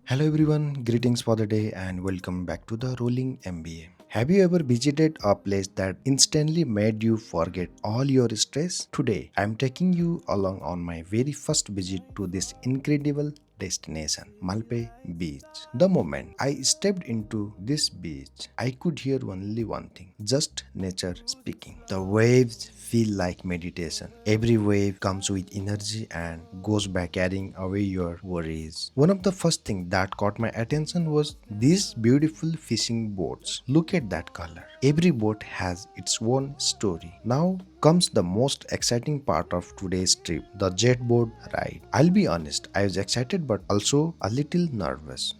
Hello everyone, greetings for the day and welcome back to the Rolling MBA. Have you ever visited a place that instantly made you forget all your stress? Today, I am taking you along on my very first visit to this incredible destination, Malpe Beach. The moment I stepped into this beach, I could hear only one thing, just nature speaking. The waves feel like meditation. Every wave comes with energy and goes back carrying away your worries. One of the first things that caught my attention was these beautiful fishing boats. Look at that color. Every boat has its own story. Now comes the most exciting part of today's trip, the jet boat ride. I'll be honest, I was excited but also a little nervous.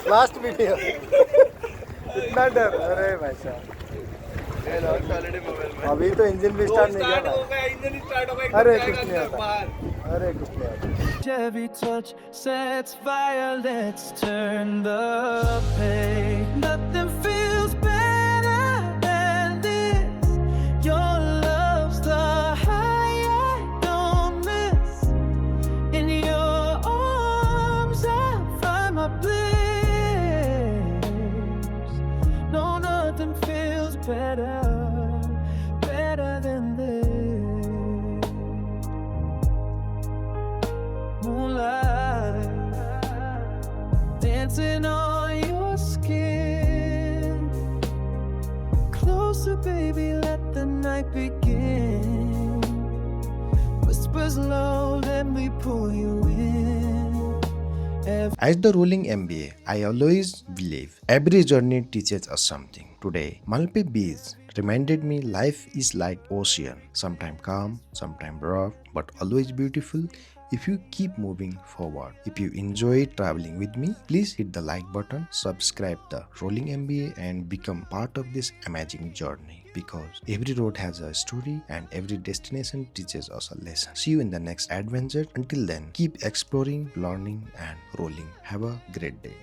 Last video इतना डर अरे भाई साहब अभी तो engine भी start नहीं किया भाई। अरे कुछ नहीं आता अरे कुछ नहीं आता Every touch sets fire, let's turn the page. Nothing feels better than this. Your love's the high I don't miss. In your arms I find my bliss. No, nothing feels better than this. Moonlight dancing on your skin. Closer, baby, let the night begin. Whispers low, let me pull you in. As the Rolling MBA, I always believe every journey teaches us something. Today, Malpe Beach reminded me life is like ocean, sometimes calm, sometimes rough, but always beautiful if you keep moving forward. If you enjoy traveling with me, please hit the like button, subscribe the Rolling MBA and become part of this amazing journey, because every road has a story and every destination teaches us a lesson. See you in the next adventure. Until then, keep exploring, learning and rolling. Have a great day.